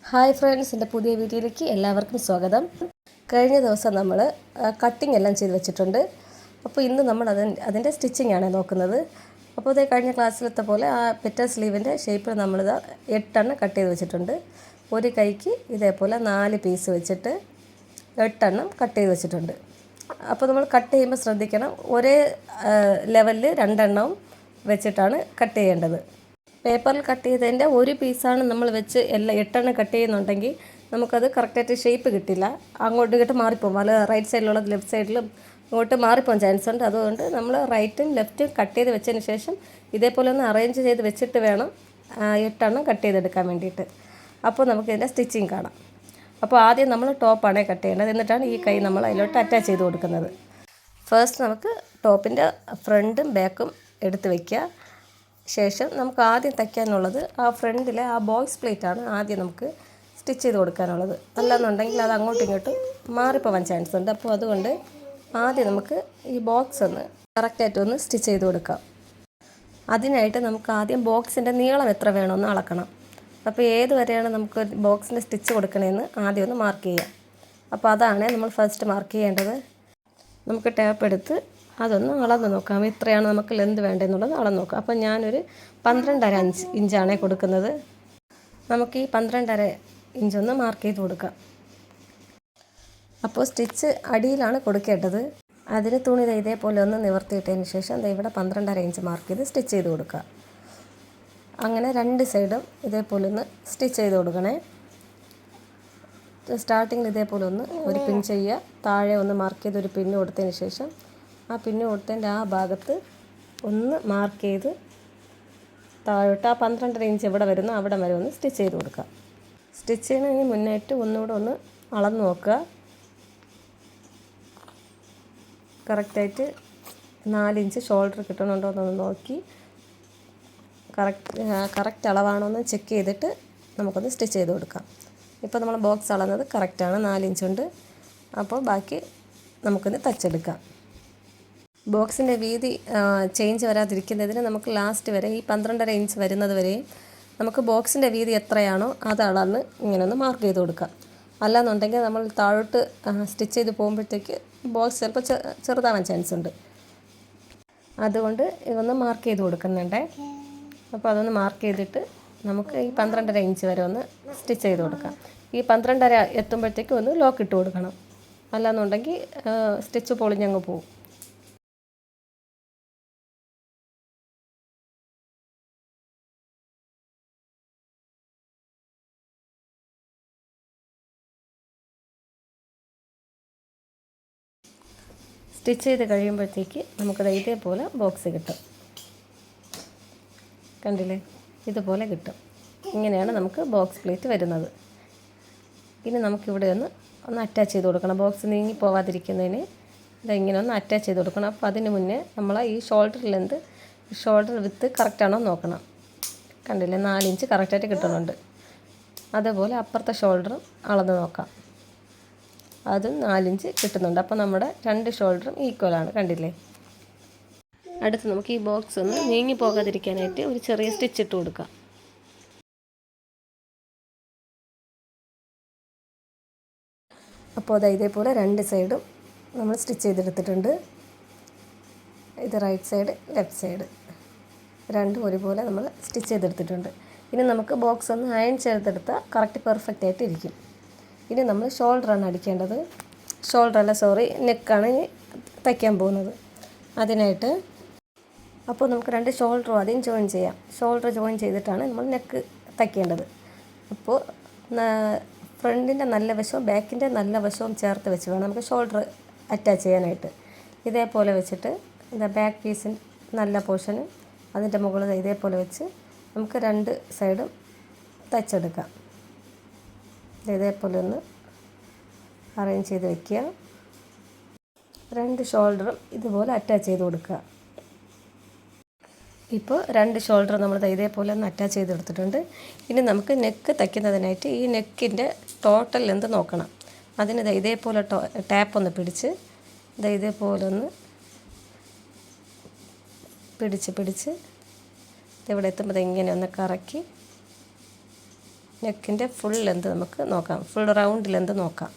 Hi friends, എൻ്റെ പുതിയ വീഡിയോയിലേക്ക് എല്ലാവർക്കും സ്വാഗതം. കഴിഞ്ഞ ദിവസം നമ്മൾ കട്ടിംഗ് എല്ലാം ചെയ്ത് വെച്ചിട്ടുണ്ട്. അപ്പോൾ ഇന്ന് നമ്മൾ അതിൻ്റെ സ്റ്റിച്ചിങ് ആണ് നോക്കുന്നത്. അപ്പോൾ അതേ കഴിഞ്ഞ ക്ലാസ്സിലത്തെ പോലെ ആ പെറ്റൽ സ്ലീവിൻ്റെ ഷേപ്പിൽ നമ്മളിത് 8 എണ്ണം കട്ട് ചെയ്ത് വെച്ചിട്ടുണ്ട്. ഒരു കൈക്ക് ഇതേപോലെ 4 പീസ് വെച്ചിട്ട് 8 എണ്ണം കട്ട് ചെയ്ത് വെച്ചിട്ടുണ്ട്. അപ്പോൾ നമ്മൾ കട്ട് ചെയ്യുമ്പോൾ ശ്രദ്ധിക്കണം, ഒരേ ലെവലിൽ 2 എണ്ണവും വെച്ചിട്ടാണ് കട്ട് ചെയ്യേണ്ടത്. പേപ്പറിൽ കട്ട് ചെയ്തതിൻ്റെ ഒരു പീസാണ് നമ്മൾ വെച്ച് 8 എണ്ണം കട്ട് ചെയ്യുന്നുണ്ടെങ്കിൽ നമുക്കത് കറക്റ്റായിട്ട് ഷേപ്പ് കിട്ടില്ല. അങ്ങോട്ടും ഇങ്ങോട്ട് മാറിപ്പോകും. അല്ല, റൈറ്റ് സൈഡിലുള്ളത് ലെഫ്റ്റ് സൈഡിലും ഇങ്ങോട്ട് മാറിപ്പോകാൻ ചാൻസ് ഉണ്ട്. അതുകൊണ്ട് നമ്മൾ റൈറ്റും ലെഫ്റ്റും കട്ട് ചെയ്ത് വെച്ചതിന് ശേഷം ഇതേപോലെ ഒന്ന് അറേഞ്ച് ചെയ്ത് വെച്ചിട്ട് വേണം 8 എണ്ണം കട്ട് ചെയ്തെടുക്കാൻ വേണ്ടിയിട്ട്. അപ്പോൾ നമുക്കിതിൻ്റെ സ്റ്റിച്ചിങ് കാണാം. അപ്പോൾ ആദ്യം നമ്മൾ ടോപ്പാണ് കട്ട് ചെയ്യേണ്ടത്. എന്നിട്ടാണ് ഈ കൈ നമ്മൾ അതിലോട്ട് അറ്റാച്ച് ചെയ്ത് കൊടുക്കുന്നത്. ഫസ്റ്റ് നമുക്ക് ടോപ്പിൻ്റെ ഫ്രണ്ടും ബാക്കും എടുത്ത് വയ്ക്കുക. ശേഷം നമുക്ക് ആദ്യം തയ്ക്കാനുള്ളത് ആ ഫ്രണ്ടിലെ ആ ബോക്സ് പ്ലേറ്റാണ് ആദ്യം നമുക്ക് സ്റ്റിച്ച് ചെയ്ത് കൊടുക്കാനുള്ളത്. അല്ലാന്നുണ്ടെങ്കിൽ അത് അങ്ങോട്ടും ഇങ്ങോട്ടും മാറിപ്പോവാൻ ചാൻസ് ഉണ്ട്. അപ്പോൾ അതുകൊണ്ട് ആദ്യം നമുക്ക് ഈ ബോക്സ് ഒന്ന് കറക്റ്റായിട്ടൊന്ന് സ്റ്റിച്ച് ചെയ്ത് കൊടുക്കാം. അതിനായിട്ട് നമുക്ക് ആദ്യം ബോക്സിൻ്റെ നീളം എത്ര വേണമെന്ന് അളക്കണം. അപ്പോൾ ഏത് വരെയാണ് നമുക്ക് ബോക്സിൻ്റെ സ്റ്റിച്ച് കൊടുക്കണമെന്ന് ആദ്യം ഒന്ന് മാർക്ക് ചെയ്യാം. അപ്പോൾ അതാണ് നമ്മൾ ഫസ്റ്റ് മാർക്ക് ചെയ്യേണ്ടത്. നമുക്ക് ടേപ്പ് എടുത്ത് അതൊന്ന് അളന്ന് നോക്കാം. ഇത്രയാണ് നമുക്ക് ലെന്ത് വേണ്ടതെന്നുള്ളത് അളന്ന് നോക്കാം. അപ്പോൾ ഞാനൊരു 12.5 ഇഞ്ചാണ് കൊടുക്കുന്നത്. നമുക്ക് ഈ 12.5 ഇഞ്ചൊന്ന് മാർക്ക് ചെയ്ത് കൊടുക്കാം. അപ്പോൾ സ്റ്റിച്ച് അടിയിലാണ് കൊടുക്കേണ്ടത്. അതിന് തുണി ഇതേപോലെ ഒന്ന് നിവർത്തിയിട്ടതിന് ശേഷം ഇവിടെ 12.5 ഇഞ്ച് മാർക്ക് ചെയ്ത് സ്റ്റിച്ച് ചെയ്ത് കൊടുക്കുക. അങ്ങനെ 2 സൈഡും ഇതേപോലെ ഒന്ന് സ്റ്റിച്ച് ചെയ്ത് കൊടുക്കണേ. സ്റ്റാർട്ടിങ്ങിൽ ഇതേപോലെ ഒന്ന് ഒരു പിൻ ചെയ്യുക. താഴെ ഒന്ന് മാർക്ക് ചെയ്ത് ഒരു പിന്ന് കൊടുത്തതിന് ശേഷം ആ പിന്ന് കൊടുത്തതിൻ്റെ ആ ഭാഗത്ത് ഒന്ന് മാർക്ക് ചെയ്ത് താഴോട്ട് ആ 12.5 ഇഞ്ച് എവിടെ വരുന്നു അവിടെ വരെ ഒന്ന് സ്റ്റിച്ച് ചെയ്ത് കൊടുക്കുക. സ്റ്റിച്ച് ചെയ്യുന്നതിന് മുന്നായിട്ട് ഒന്നുകൂടെ ഒന്ന് അളന്ന് നോക്കുക. കറക്റ്റായിട്ട് 4 ഇഞ്ച് ഷോൾഡർ കിട്ടുന്നുണ്ടോ എന്നൊന്ന് നോക്കി കറക്റ്റ് അളവാണോ എന്ന് ചെക്ക് ചെയ്തിട്ട് നമുക്കൊന്ന് സ്റ്റിച്ച് ചെയ്ത് കൊടുക്കാം. ഇപ്പോൾ നമ്മൾ ബോക്സ് അളന്നത് കറക്റ്റാണ്, 4 ഇഞ്ചുണ്ട്. അപ്പോൾ ബാക്കി നമുക്കൊന്ന് തച്ചെടുക്കാം. ബോക്സിൻ്റെ വീതി ചേഞ്ച് വരാതിരിക്കുന്നതിന് നമുക്ക് ലാസ്റ്റ് വരെ ഈ 12.5 ഇഞ്ച് വരുന്നത് വരെയും നമുക്ക് ബോക്സിൻ്റെ വീതി എത്രയാണോ അത് അളന്ന് ഇങ്ങനെ ഒന്ന് മാർക്ക് ചെയ്ത് കൊടുക്കാം. അല്ലാന്നുണ്ടെങ്കിൽ നമ്മൾ താഴോട്ട് സ്റ്റിച്ച് ചെയ്ത് പോകുമ്പോഴത്തേക്ക് ബോക്സ് ചിലപ്പോൾ ചെറുതാവാൻ ചാൻസ് ഉണ്ട്. അതുകൊണ്ട് ഇതൊന്ന് മാർക്ക് ചെയ്ത് കൊടുക്കുന്നുണ്ട്. അപ്പോൾ അതൊന്ന് മാർക്ക് ചെയ്തിട്ട് നമുക്ക് ഈ 12.5 ഇഞ്ച് വരെ ഒന്ന് സ്റ്റിച്ച് ചെയ്ത് കൊടുക്കാം. ഈ 12.5 എത്തുമ്പോഴത്തേക്കും ഒന്ന് ലോക്ക് ഇട്ട് കൊടുക്കണം. അല്ലാന്നുണ്ടെങ്കിൽ സ്റ്റിച്ച് പൊളിഞ്ഞങ്ങ് പോകും. സ്റ്റിച്ച് ചെയ്ത് കഴിയുമ്പോഴത്തേക്ക് നമുക്കത് ഇതേപോലെ ബോക്സ് കിട്ടും. കണ്ടില്ലേ, ഇതുപോലെ കിട്ടും. ഇങ്ങനെയാണ് നമുക്ക് ബോക്സ് പ്ലേറ്റ് വരുന്നത്. ഇനി നമുക്കിവിടെ ഒന്ന് അറ്റാച്ച് ചെയ്ത് കൊടുക്കണം. ബോക്സ് നീങ്ങി പോവാതിരിക്കുന്നതിന് ഇങ്ങനെ ഒന്ന് അറ്റാച്ച് ചെയ്ത് കൊടുക്കണം. അപ്പോൾ അതിന് മുന്നേ നമ്മൾ ഈ ഷോൾഡർ വിത്ത് കറക്റ്റാണോ നോക്കണം. കണ്ടില്ലേ, 4 ഇഞ്ച് കറക്റ്റായിട്ട് കിട്ടുന്നുണ്ട്. അതേപോലെ അപ്പുറത്തെ ഷോൾഡറും അളന്ന് നോക്കാം. അതും 4 ഇഞ്ച് കിട്ടുന്നുണ്ട്. അപ്പോൾ നമ്മുടെ 2 ഷോൾഡറും ഈക്വലാണ്. കണ്ടില്ലേ. അടുത്ത് നമുക്ക് ഈ ബോക്സ് ഒന്ന് നീങ്ങി പോകാതിരിക്കാനായിട്ട് ഒരു ചെറിയ സ്റ്റിച്ച് ഇട്ട് കൊടുക്കാം. അപ്പോൾ ഇതേപോലെ 2 സൈഡും നമ്മൾ സ്റ്റിച്ച് ചെയ്തെടുത്തിട്ടുണ്ട്. ഇത് റൈറ്റ് സൈഡ്, ലെഫ്റ്റ് സൈഡ് രണ്ടും ഒരുപോലെ നമ്മൾ സ്റ്റിച്ച് ചെയ്തെടുത്തിട്ടുണ്ട്. ഇനി നമുക്ക് ബോക്സ് ഒന്ന് അയൺ ചെയ്തെടുത്താൽ കറക്റ്റ് പെർഫെക്റ്റ് ആയിട്ട് ഇരിക്കും. ഇനി നമ്മൾ ഷോൾഡറാണ് അടിക്കേണ്ടത്. നെക്കാണ് തയ്ക്കാൻ പോകുന്നത്. അതിനായിട്ട് അപ്പോൾ നമുക്ക് 2 ഷോൾഡറും ആദ്യം ജോയിൻ ചെയ്യാം. ഷോൾഡർ ജോയിൻ ചെയ്തിട്ടാണ് നമ്മൾ നെക്ക് തയ്ക്കേണ്ടത്. അപ്പോൾ ഫ്രണ്ടിൻ്റെ നല്ല വശവും ബാക്കിൻ്റെ നല്ല വശവും ചേർത്ത് വെച്ച് വേണം നമുക്ക് ഷോൾഡർ അറ്റാച്ച് ചെയ്യാനായിട്ട്. ഇതേപോലെ വെച്ചിട്ട് ബാക്ക് പീസിൻ്റെ നല്ല പോർഷനും അതിൻ്റെ മുകളിൽ ഇതേപോലെ വെച്ച് നമുക്ക് 2 സൈഡും തയ്ച്ചെടുക്കാം. ഇതേപോലെ ഒന്ന് അറേഞ്ച് ചെയ്ത് വയ്ക്കുക. 2 ഷോൾഡറും ഇതുപോലെ അറ്റാച്ച് ചെയ്ത് കൊടുക്കുക. ഇപ്പോൾ 2 ഷോൾഡർ നമ്മൾ ഇതേപോലെ ഒന്ന് അറ്റാച്ച് ചെയ്തെടുത്തിട്ടുണ്ട്. ഇനി നമുക്ക് നെക്ക് തയ്ക്കുന്നതിനായിട്ട് ഈ നെക്കിൻ്റെ ടോട്ടൽ ലെന്ത് നോക്കണം. അതിന് ഇതേപോലെ ടാപ്പ് ഒന്ന് പിടിച്ച് ഇതേപോലെ ഒന്ന് പിടിച്ച് ഇവിടെ എത്തുമ്പോൾ ഇങ്ങനെ ഒന്ന് കറക്കി നെക്കിൻ്റെ ഫുൾ ലെന്ത് നമുക്ക് നോക്കാം, ഫുൾ റൗണ്ട് ലെന്ത് നോക്കാം.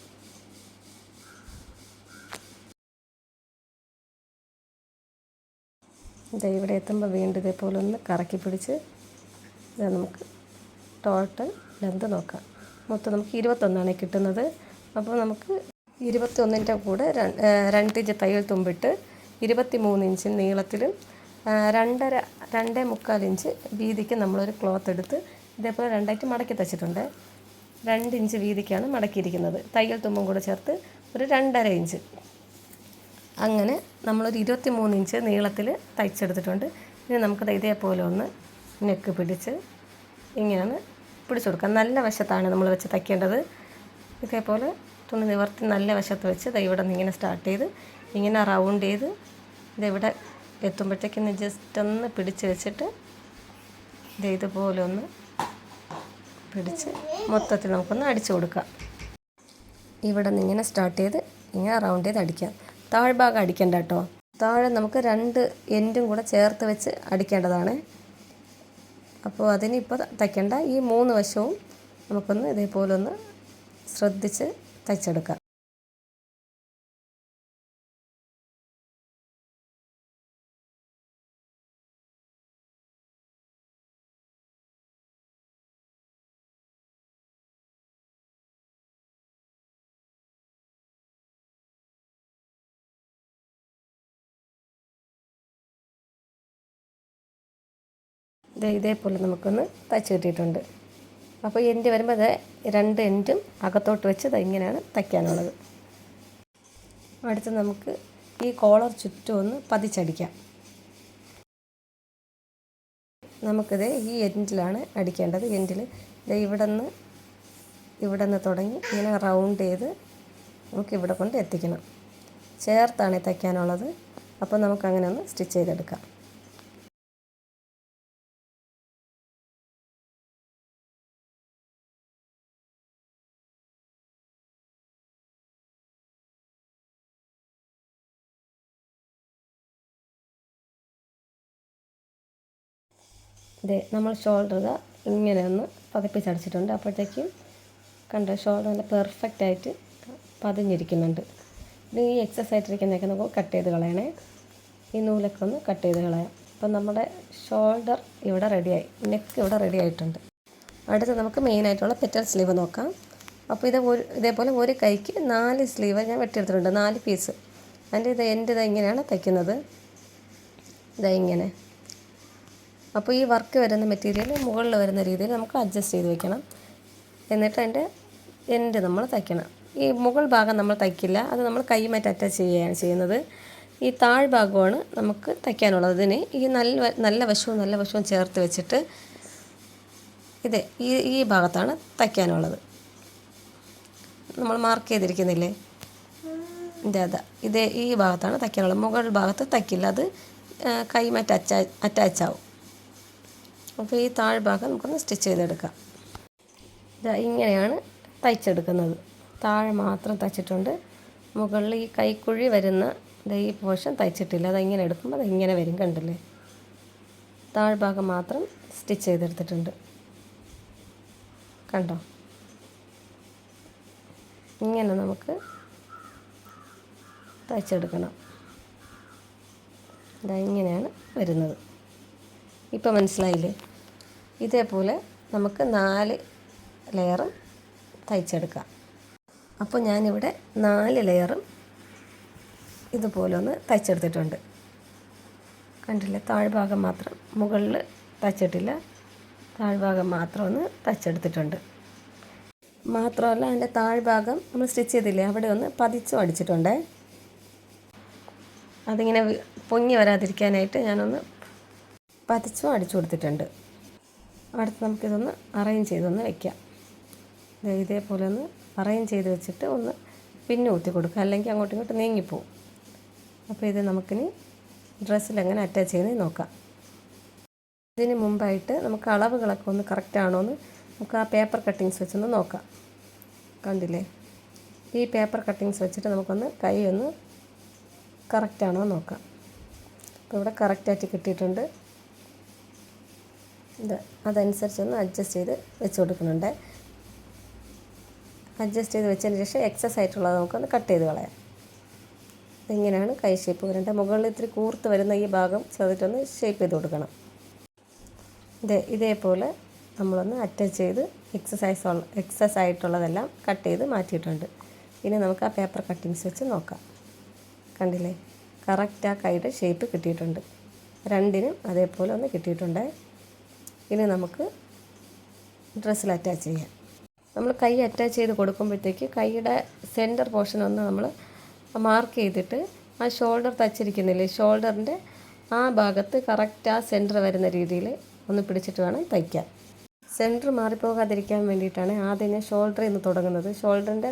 ഇവിടെ എത്തുമ്പോൾ വീണ്ടും ഇതേപോലെ ഒന്ന് കറക്കി പിടിച്ച് നമുക്ക് ടോട്ടൽ ലെന്ത് നോക്കാം. മൊത്തം നമുക്ക് 21 കിട്ടുന്നത്. അപ്പോൾ നമുക്ക് 21ൻ്റെ കൂടെ 2 ഇഞ്ച് തയ്യൽ തുമ്പിട്ട് 23 ഇഞ്ച് നീളത്തിലും 2.25 ഇഞ്ച് വീതിക്ക് നമ്മളൊരു ക്ലോത്ത് എടുത്ത് ഇതേപോലെ 2 ആയിട്ട് മടക്കി തയ്ച്ചിട്ടുണ്ട്. 2 ഇഞ്ച് വീതിക്കാണ് മടക്കിയിരിക്കുന്നത്. തയ്യൽ തുമ്പും കൂടെ ചേർത്ത് ഒരു 2.5 ഇഞ്ച്. അങ്ങനെ നമ്മളൊരു 23 ഇഞ്ച് നീളത്തിൽ തയ്ച്ചെടുത്തിട്ടുണ്ട്. ഇനി നമുക്കത് ഇതേപോലെ ഒന്ന് നെക്ക് പിടിച്ച് ഇങ്ങനെ പിടിച്ചു കൊടുക്കാം. നല്ല വശത്താണ് നമ്മൾ വെച്ച് തയ്ക്കേണ്ടത്. ഇതേപോലെ തുണി നിവർത്തി നല്ല വശത്ത് വെച്ച് ഇവിടെ നിന്ന് ഇങ്ങനെ സ്റ്റാർട്ട് ചെയ്ത് ഇങ്ങനെ റൗണ്ട് ചെയ്ത് ഇതെവിടെ എത്തുമ്പോഴത്തേക്കിന്ന് ജസ്റ്റ് ഒന്ന് പിടിച്ച് വെച്ചിട്ട് ഇതുപോലെ ഒന്ന് പിടിച്ച് മൊത്തത്തിൽ നമുക്കൊന്ന് അടിച്ചു കൊടുക്കാം. ഇവിടെ നിന്ന് ഇങ്ങനെ സ്റ്റാർട്ട് ചെയ്ത് ഇങ്ങനെ റൗണ്ട് ചെയ്ത് അടിക്കാം. താഴ്ഭാഗം അടിക്കേണ്ട കേട്ടോ. താഴെ നമുക്ക് 2 എൻഡും കൂടെ ചേർത്ത് വെച്ച് അടിക്കേണ്ടതാണ്. അപ്പോൾ അതിനിപ്പോൾ തയ്ക്കേണ്ട. ഈ 3 വശവും നമുക്കൊന്ന് ഇതേപോലെ ഒന്ന് ശ്രദ്ധിച്ച് തയ്ച്ചെടുക്കാം. ഇതേപോലെ നമുക്കൊന്ന് തയ്ച്ച് കിട്ടിയിട്ടുണ്ട്. അപ്പോൾ എൻഡ് വരുമ്പോൾ 2 എൻഡും അകത്തോട്ട് വെച്ച് ഇങ്ങനെയാണ് തയ്ക്കാനുള്ളത്. അടുത്ത് നമുക്ക് ഈ കോളർ ചുറ്റും ഒന്ന് പതിച്ചടിക്കാം. നമുക്കിത് ഈ എൻഡിലാണ് അടിക്കേണ്ടത്. എൻഡിൽ ഇവിടെ നിന്ന് തുടങ്ങി ഇങ്ങനെ റൗണ്ട് ചെയ്ത് നമുക്ക് ഇവിടെ കൊണ്ട് എത്തിക്കണം. ചേർത്താണ് തയ്ക്കാനുള്ളത്. അപ്പോൾ നമുക്കങ്ങനെ ഒന്ന് സ്റ്റിച്ച് ചെയ്തെടുക്കാം. നമ്മൾ ഷോൾഡർ ഇങ്ങനെ ഒന്ന് പതിപ്പിച്ചടിച്ചിട്ടുണ്ട്. അപ്പോഴത്തേക്കും കണ്ട ഷോൾഡർ നല്ല പെർഫെക്റ്റായിട്ട് പതിഞ്ഞിരിക്കുന്നുണ്ട്. ഇത് ഈ എക്സസ് ആയിട്ടിരിക്കുന്നതൊക്കെ നമുക്ക് കട്ട് ചെയ്ത് കളയണേ. ഈ നൂലൊക്കെ ഒന്ന് കട്ട് ചെയ്ത് കളയാം. അപ്പം നമ്മുടെ ഷോൾഡർ ഇവിടെ റെഡിയായി, നെക്ക് ഇവിടെ റെഡി ആയിട്ടുണ്ട്. അടുത്ത് നമുക്ക് മെയിനായിട്ടുള്ള പെറ്റൽ സ്ലീവ് നോക്കാം. അപ്പോൾ ഇതേപോലെ ഒരു കൈക്ക് 4 സ്ലീവ് ഞാൻ വെട്ടിയെടുത്തിട്ടുണ്ട്, 4 പീസ്. അതിൻ്റെ എൻ്റെ ഇങ്ങനെയാണ് തയ്ക്കുന്നത്. ഇങ്ങനെ. അപ്പോൾ ഈ വർക്ക് വരുന്ന മെറ്റീരിയൽ മുകളിൽ വരുന്ന രീതിയിൽ നമുക്ക് അഡ്ജസ്റ്റ് ചെയ്ത് വെക്കണം. എന്നിട്ട് അതിൻ്റെ എൻഡ് നമ്മൾ തയ്ക്കണം. ഈ മുകൾ ഭാഗം നമ്മൾ തയ്ക്കില്ല, അത് നമ്മൾ കൈയുമായിട്ട് അറ്റാച്ച് ചെയ്യുകയാണ് ചെയ്യുന്നത്. ഈ താഴ്ഭാഗമാണ് നമുക്ക് തയ്ക്കാനുള്ളത്. ഇതിന് ഈ നല്ല വശവും ചേർത്ത് വെച്ചിട്ട് ഈ ഭാഗത്താണ് തയ്ക്കാനുള്ളത്. നമ്മൾ മാർക്ക് ചെയ്തിരിക്കുന്നില്ലേ, ഈ ഭാഗത്താണ് തയ്ക്കാനുള്ളത്. മുകൾ ഭാഗത്ത് തയ്ക്കില്ല, അത് കൈയുമായിട്ട് അറ്റാച്ച് ആവും. അപ്പോൾ ഈ താഴ്ഭാഗം നമുക്കൊന്ന് സ്റ്റിച്ച് ചെയ്തെടുക്കാം. ഇങ്ങനെയാണ് തയ്ച്ചെടുക്കുന്നത്. താഴെ മാത്രം തയ്ച്ചിട്ടുണ്ട്. മുകളിൽ ഈ കൈക്കുഴി വരുന്ന ഈ പോർഷൻ തയ്ച്ചിട്ടില്ല. അതിങ്ങനെ എടുക്കുമ്പോൾ അതിങ്ങനെ വരും, കണ്ടില്ലേ. താഴ്ഭാഗം മാത്രം സ്റ്റിച്ച് ചെയ്തെടുത്തിട്ടുണ്ട്, കണ്ടോ. ഇങ്ങനെ നമുക്ക് തയ്ച്ചെടുക്കണം. ഇങ്ങനെയാണ് വരുന്നത്. ഇപ്പോൾ മനസ്സിലായില്ലേ. ഇതേപോലെ നമുക്ക് 4 ലെയറും തയ്ച്ചെടുക്കാം. അപ്പോൾ ഞാനിവിടെ 4 ലെയറും ഇതുപോലെ ഒന്ന് തയ്ച്ചെടുത്തിട്ടുണ്ട്, കണ്ടില്ലേ. താഴ്ഭാഗം മാത്രം, മുകളിൽ തയ്ച്ചിട്ടില്ല, താഴ്ഭാഗം മാത്രം ഒന്ന് തയ്ച്ചെടുത്തിട്ടുണ്ട്. മാത്രമല്ല അതിൻ്റെ താഴ്ഭാഗം നമ്മൾ സ്റ്റിച്ച് ചെയ്തില്ലേ, അവിടെ ഒന്ന് പതിച്ചും അടിച്ചിട്ടുണ്ട്. അതിങ്ങനെ പൊങ്ങി വരാതിരിക്കാനായിട്ട് ഞാനൊന്ന് പതിച്ചും അടിച്ചു കൊടുത്തിട്ടുണ്ട്. അടുത്ത് നമുക്കിതൊന്ന് അറേഞ്ച് ചെയ്തൊന്ന് വയ്ക്കാം. ഇതേപോലെ ഒന്ന് അറേഞ്ച് ചെയ്ത് വെച്ചിട്ട് ഒന്ന് പിന്നെ ഊത്തി കൊടുക്കുക, അല്ലെങ്കിൽ അങ്ങോട്ടും ഇങ്ങോട്ടും നീങ്ങിപ്പോവും. അപ്പോൾ ഇത് നമുക്കിനി ഡ്രസ്സിൽ എങ്ങനെ അറ്റാച്ച് ചെയ്യുന്നത് നോക്കാം. ഇതിന് മുമ്പായിട്ട് നമുക്ക് അളവുകളൊക്കെ ഒന്ന് കറക്റ്റാണോ എന്ന് നമുക്ക് ആ പേപ്പർ കട്ടിങ്സ് വെച്ചൊന്ന് നോക്കാം. കണ്ടില്ലേ, ഈ പേപ്പർ കട്ടിങ്സ് വെച്ചിട്ട് നമുക്കൊന്ന് കൈ ഒന്ന് കറക്റ്റാണോ എന്ന് നോക്കാം. അപ്പോൾ ഇവിടെ കറക്റ്റായിട്ട് കിട്ടിയിട്ടുണ്ട്. അതനുസരിച്ചൊന്ന് അഡ്ജസ്റ്റ് ചെയ്ത് വെച്ച് കൊടുക്കുന്നുണ്ട്. അഡ്ജസ്റ്റ് ചെയ്ത് വെച്ചതിന് ശേഷം എക്സസ് ആയിട്ടുള്ളത് നമുക്കൊന്ന് കട്ട് ചെയ്ത് കളയാം. ഇങ്ങനെയാണ് കൈ ഷേപ്പ് വരേണ്ടത്. മുകളിൽ ഇത്തിരി കൂർത്ത് വരുന്ന ഈ ഭാഗം ചെറുതൊന്ന് ഷേപ്പ് ചെയ്ത് കൊടുക്കണം. ഇതേപോലെ നമ്മളൊന്ന് അറ്റാച്ച് ചെയ്ത് എക്സസ് ആയിട്ടുള്ളതെല്ലാം കട്ട് ചെയ്ത് മാറ്റിയിട്ടുണ്ട്. ഇനി നമുക്ക് ആ പേപ്പർ കട്ടിങ്സ് വെച്ച് നോക്കാം. കണ്ടില്ലേ, കറക്റ്റ് ആ കൈയുടെ ഷേപ്പ് കിട്ടിയിട്ടുണ്ട്. രണ്ടിനും അതേപോലെ ഒന്ന് കിട്ടിയിട്ടുണ്ട്. ഇനി നമുക്ക് ഡ്രസ്സിൽ അറ്റാച്ച് ചെയ്യാം. നമ്മൾ കൈ അറ്റാച്ച് ചെയ്ത് കൊടുക്കുമ്പോഴത്തേക്ക് കൈയുടെ സെൻറ്റർ പോർഷൻ ഒന്ന് നമ്മൾ മാർക്ക് ചെയ്തിട്ട് ആ ഷോൾഡർ തച്ചിരിക്കുന്നില്ലേ, ഷോൾഡറിൻ്റെ ആ ഭാഗത്ത് കറക്റ്റ് ആ സെൻറ്റർ വരുന്ന രീതിയിൽ ഒന്ന് പിടിച്ചിട്ട് വേണം തയ്ക്കാൻ. സെൻറ്റർ മാറിപ്പോകാതിരിക്കാൻ വേണ്ടിയിട്ടാണ് ആദ്യം ഞാൻ ഷോൾഡറിൽ നിന്ന് തുടങ്ങുന്നത്. ഷോൾഡറിൻ്റെ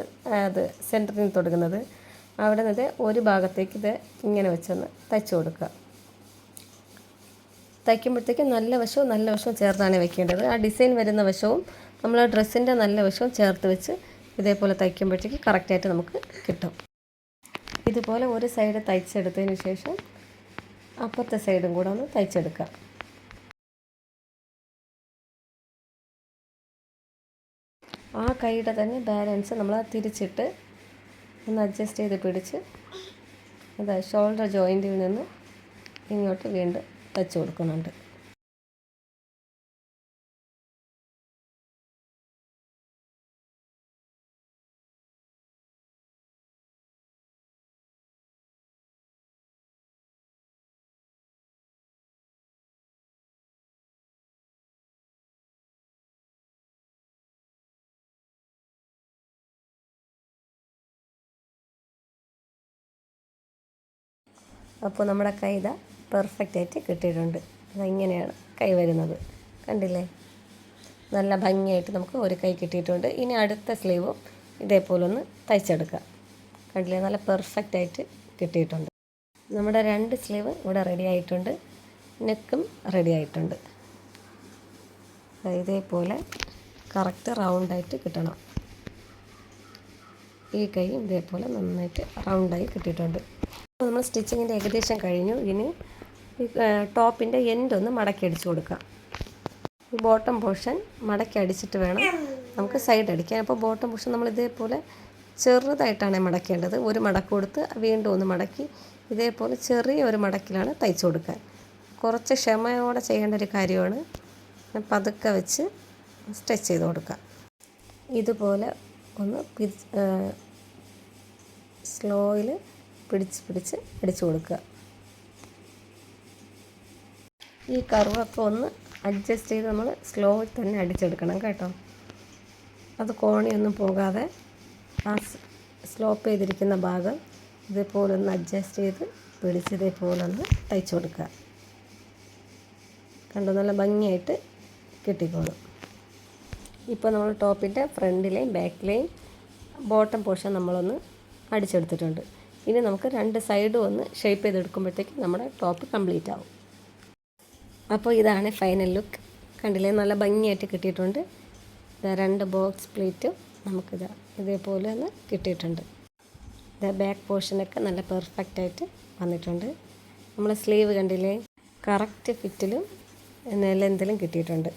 സെൻറ്ററിൽ നിന്ന് തുടങ്ങുന്നത്. അവിടെ നിന്ന് ഒരു ഭാഗത്തേക്ക് ഇത് ഇങ്ങനെ വെച്ചൊന്ന് തയ്ച്ചു കൊടുക്കുക. തയ്ക്കുമ്പോഴത്തേക്ക് നല്ല വശവും ചേർത്താണ് വെക്കേണ്ടത്. ആ ഡിസൈൻ വരുന്ന വശവും നമ്മൾ ആ ഡ്രസ്സിൻ്റെ നല്ല വശവും ചേർത്ത് വെച്ച് ഇതേപോലെ തയ്ക്കുമ്പോഴത്തേക്ക് കറക്റ്റായിട്ട് നമുക്ക് കിട്ടും. ഇതുപോലെ ഒരു സൈഡ് തയ്ച്ചെടുത്തതിന് ശേഷം അപ്പുറത്തെ സൈഡും കൂടെ ഒന്ന് തയ്ച്ചെടുക്കാം. ആ കൈയുടെ തന്നെ ബാലൻസ് നമ്മൾ തിരിച്ചിട്ട് ഒന്ന് അഡ്ജസ്റ്റ് ചെയ്ത് പിടിച്ച് ഷോൾഡർ ജോയിൻറ്റിൽ നിന്ന് ഇങ്ങോട്ട് വീണ്ടും തയ്ച്ച് കൊടുക്കുന്നുണ്ട്. അപ്പോൾ നമ്മുടെ കൈ പെർഫെക്റ്റായിട്ട് കിട്ടിയിട്ടുണ്ട്. അതിങ്ങനെയാണ് കൈ വരുന്നത്. കണ്ടില്ലേ, നല്ല ഭംഗിയായിട്ട് നമുക്ക് ഒരു കൈ കിട്ടിയിട്ടുണ്ട്. ഇനി അടുത്ത സ്ലീവും ഇതേപോലെ ഒന്ന് തയ്ച്ചെടുക്കുക. കണ്ടില്ലേ, നല്ല പെർഫെക്റ്റായിട്ട് കിട്ടിയിട്ടുണ്ട്. നമ്മുടെ 2 സ്ലീവ് ഇവിടെ റെഡി ആയിട്ടുണ്ട്. നെക്കും റെഡി ആയിട്ടുണ്ട്. ഇതേപോലെ കറക്റ്റ് റൗണ്ടായിട്ട് കിട്ടണം. ഈ കൈയും ഇതേപോലെ നന്നായിട്ട് റൗണ്ടായി കിട്ടിയിട്ടുണ്ട്. അപ്പോൾ നമ്മൾ സ്റ്റിച്ചിങ്ങിൻ്റെ ഏകദേശം കഴിഞ്ഞു. ഇനി ടോപ്പിൻ്റെ എൻഡ് ഒന്ന് മടക്കി അടിച്ചു കൊടുക്കാം. ഈ ബോട്ടം പോർഷൻ മടക്കി അടിച്ചിട്ട് വേണം നമുക്ക് സൈഡ് അടിക്കാൻ. അപ്പോൾ ബോട്ടം പോർഷൻ നമ്മൾ ഇതേപോലെ ചെറുതായിട്ടാണ് മടക്കേണ്ടത്. ഒരു മടക്ക് കൊടുത്ത് വീണ്ടും ഒന്ന് മടക്കി ഇതേപോലെ ചെറിയ ഒരു മടക്കിലാണ് തയ്ച്ചു കൊടുക്കാൻ. കുറച്ച് ക്ഷമയോടെ ചെയ്യേണ്ട ഒരു കാര്യമാണ്. പതുക്കെ വെച്ച് സ്റ്റിച്ച് ചെയ്ത് കൊടുക്കുക. ഇതുപോലെ ഒന്ന് സ്ലോയിൽ പിടിച്ച് അടിച്ചു കൊടുക്കുക. ഈ കർവൊക്കെ ഒന്ന് അഡ്ജസ്റ്റ് ചെയ്ത് നമ്മൾ സ്ലോയിൽ തന്നെ അടിച്ചെടുക്കണം കേട്ടോ. അത് കോണിയൊന്നും പോകാതെ ആ സ്ലോപ്പ് ചെയ്തിരിക്കുന്ന ഭാഗം ഇതേപോലെ ഒന്ന് അഡ്ജസ്റ്റ് ചെയ്ത് പിടിച്ച് ഇതേപോലെ ഒന്ന് തയ്ച്ചു കൊടുക്കുക. കണ്ടോ, നല്ല ഭംഗിയായിട്ട് കിട്ടിക്കോളും. ഇപ്പോൾ നമ്മൾ ടോപ്പിൻ്റെ ഫ്രണ്ടിലെയും ബാക്കിലെയും ബോട്ടം പോർഷൻ നമ്മളൊന്ന് അടിച്ചെടുത്തിട്ടുണ്ട്. ഇനി നമുക്ക് 2 സൈഡും ഒന്ന് ഷേപ്പ് ചെയ്തെടുക്കുമ്പോഴത്തേക്ക് നമ്മുടെ ടോപ്പ് കംപ്ലീറ്റ് ആവും. അപ്പോൾ ഇതാണ് ഫൈനൽ ലുക്ക്. കണ്ടില്ലേ, നല്ല ഭംഗിയായിട്ട് കിട്ടിയിട്ടുണ്ട്. 2 ബോക്സ് പ്ലേറ്റും നമുക്കിത് ഇതേപോലെ ഒന്ന് കിട്ടിയിട്ടുണ്ട്. ബാക്ക് പോർഷനൊക്കെ നല്ല പെർഫെക്റ്റായിട്ട് വന്നിട്ടുണ്ട്. നമ്മൾ സ്ലീവ് കണ്ടില്ലേ, കറക്റ്റ് ഫിറ്റിലും ലെന്തിലും കിട്ടിയിട്ടുണ്ട്.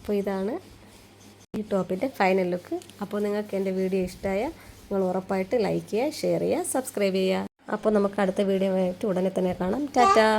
അപ്പോൾ ഇതാണ് ഈ ടോപ്പിൻ്റെ ഫൈനൽ ലുക്ക്. അപ്പോൾ നിങ്ങൾക്ക് എൻ്റെ വീഡിയോ ഇഷ്ടമായ നിങ്ങൾ ഉറപ്പായിട്ട് ലൈക്ക് ചെയ്യുക, ഷെയർ ചെയ്യുക, സബ്സ്ക്രൈബ് ചെയ്യുക. അപ്പോൾ നമുക്ക് അടുത്ത വീഡിയോ ആയിട്ട് ഉടനെ തന്നെ കാണാം. ടാറ്റാ.